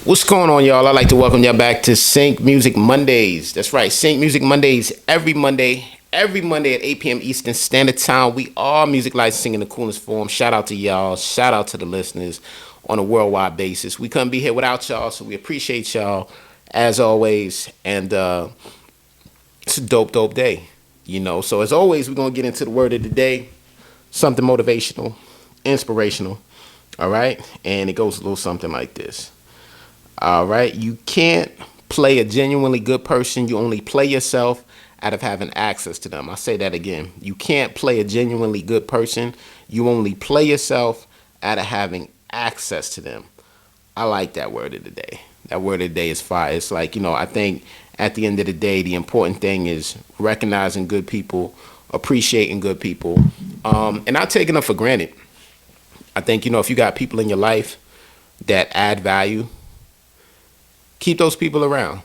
What's going on, y'all? I'd like to welcome y'all back to Sync Music Mondays. That's right, Sync Music Mondays every Monday at 8 p.m. Eastern Standard Time. We are music licensing in the coolest form. Shout out to y'all. Shout out to the listeners on a worldwide basis. We couldn't be here without y'all, so we appreciate y'all as always. And it's a dope day, So as always, we're going to get into the word of the day, something motivational, inspirational, all right? And it goes a little something like this. All right, you can't play a genuinely good person. You only play yourself out of having access to them. I'll say that again. You can't play a genuinely good person. You only play yourself out of having access to them. I like that word of the day. That word of the day is fire. It's like, I think at the end of the day, the important thing is recognizing good people, appreciating good people, and not taking them for granted. I think, if you got people in your life that add value, keep those people around.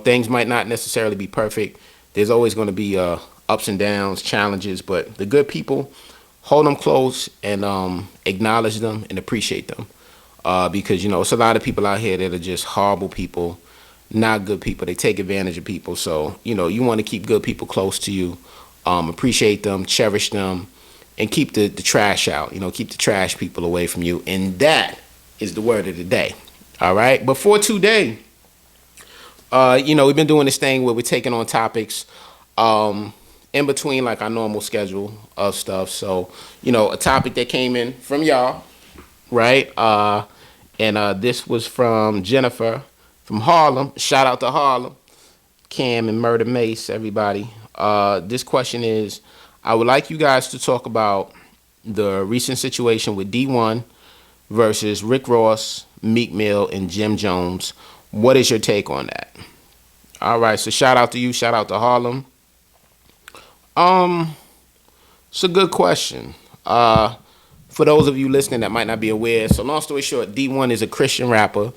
Things might not necessarily be perfect. There's always going to be ups and downs, challenges, but the good people, hold them close and acknowledge them and appreciate them. Because, it's a lot of people out here that are just horrible people, not good people. They take advantage of people. So, you want to keep good people close to you, appreciate them, cherish them, and keep the trash out. Keep the trash people away from you. And that is the word of the day. All right. But for today, we've been doing this thing where we're taking on topics in between like our normal schedule of stuff. So, a topic that came in from y'all. Right. And this was from Jennifer from Harlem. Shout out to Harlem, Cam and Murder Mace, everybody. This question is, I would like you guys to talk about the recent situation with D1 versus Rick Ross, Meek Mill, and Jim Jones. What is your take on that? All right, so shout out to you. Shout out to Harlem. It's a good question. For those of you listening that might not be aware, so long story short, D1 is a Christian rapper.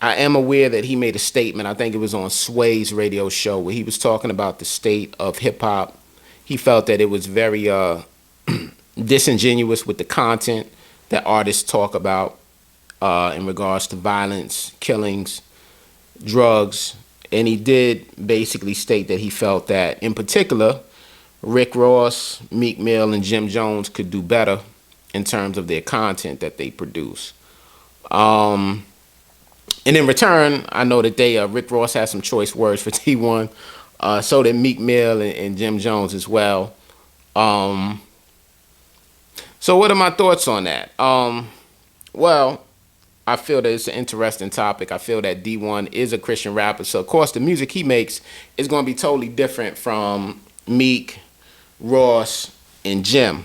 I am aware that he made a statement. I think it was on Sway's radio show where he was talking about the state of hip hop. He felt that it was very disingenuous with the content that artists talk about in regards to violence, killings, drugs. And he did basically state that he felt that, in particular, Rick Ross, Meek Mill, and Jim Jones could do better in terms of their content that they produce. And in return, I know that Rick Ross has some choice words for T1. So did Meek Mill and Jim Jones as well. So what are my thoughts on that? Well, I feel that it's an interesting topic. I feel that D1 is a Christian rapper. So, of course, the music he makes is going to be totally different from Meek, Ross, and Jim.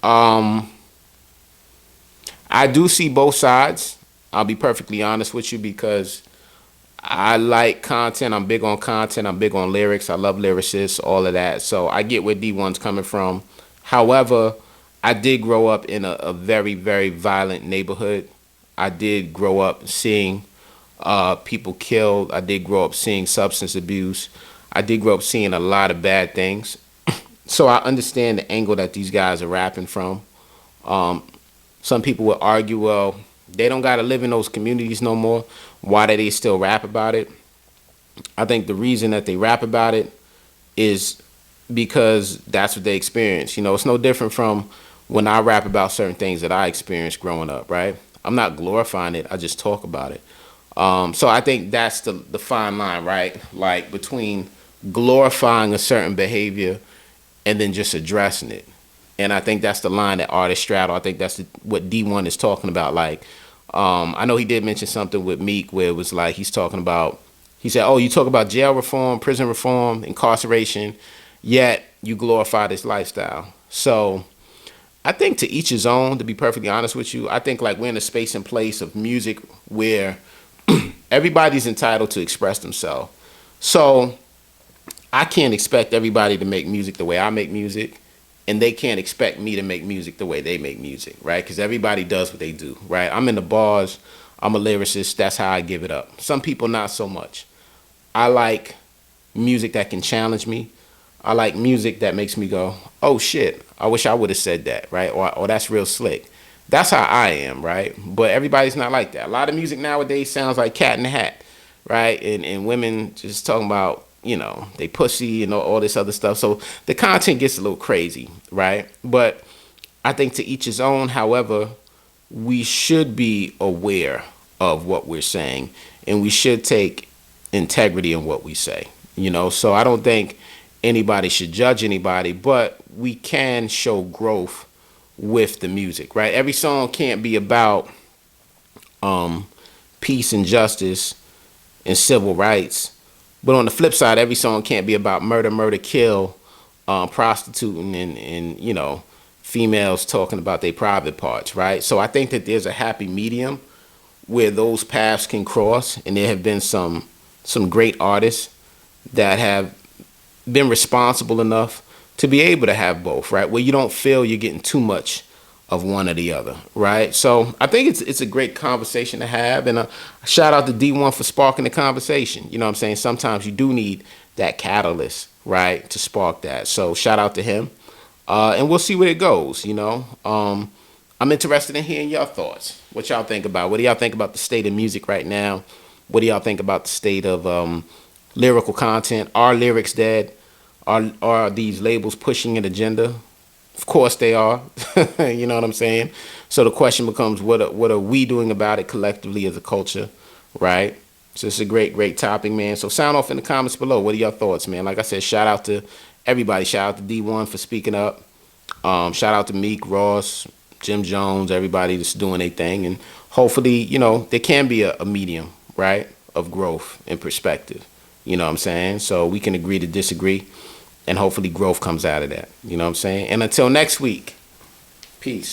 I do see both sides. I'll be perfectly honest with you because I like content. I'm big on content. I'm big on lyrics. I love lyricists, all of that. So I get where D1's coming from. However, I did grow up in a very, very violent neighborhood. I did grow up seeing people killed. I did grow up seeing substance abuse. I did grow up seeing a lot of bad things. So I understand the angle that these guys are rapping from. Some people would argue, well, they don't got to live in those communities no more. Why do they still rap about it? I think the reason that they rap about it is because that's what they experience. It's no different from when I rap about certain things that I experienced growing up, right? I'm not glorifying it. I just talk about it. So I think that's the fine line, right? Like between glorifying a certain behavior and then just addressing it. And I think that's the line that artists straddle. I think that's what D1 is talking about. Like, I know he did mention something with Meek where it was like he said, oh, you talk about jail reform, prison reform, incarceration, yet you glorify this lifestyle. So I think to each his own, to be perfectly honest with you. I think like we're in a space and place of music where everybody's entitled to express themselves. So I can't expect everybody to make music the way I make music, and they can't expect me to make music the way they make music, right? Because everybody does what they do, right? I'm in the bars. I'm a lyricist. That's how I give it up. Some people not so much. I like music that can challenge me. I like music that makes me go, oh shit, I wish I would have said that, right? Or that's real slick. That's how I am, right? But everybody's not like that. A lot of music nowadays sounds like Cat in the Hat, right? And women just talking about, they pussy and all this other stuff. So the content gets a little crazy, right? But I think to each his own. However, we should be aware of what we're saying, and we should take integrity in what we say. So I don't think anybody should judge anybody, but we can show growth with the music, right? Every song can't be about peace and justice and civil rights, but on the flip side, every song can't be about murder, murder, kill, prostituting, and females talking about their private parts, right? So I think that there's a happy medium where those paths can cross, and there have been some great artists that have been responsible enough to be able to have both, right? Where you don't feel you're getting too much of one or the other, right? So I think it's a great conversation to have, and a shout out to D1 for sparking the conversation. You know what I'm saying? Sometimes you do need that catalyst, right, to spark that. So shout out to him, and we'll see where it goes. I'm interested in hearing your thoughts. What y'all think about? What do y'all think about the state of music right now? What do y'all think about the state of lyrical content? Are lyrics dead? Are these labels pushing an agenda? Of course they are. You know what I'm saying? So the question becomes, what are we doing about it collectively as a culture, right? So it's a great topic, man. So sound off in the comments below. What are your thoughts, man? Like I said, shout out to everybody. Shout out to D1 for speaking up. Shout out to Meek, Ross, Jim Jones, everybody that's doing their thing. And hopefully, there can be a medium, right, of growth and perspective. You know what I'm saying? So we can agree to disagree, and hopefully growth comes out of that. You know what I'm saying? And until next week, peace.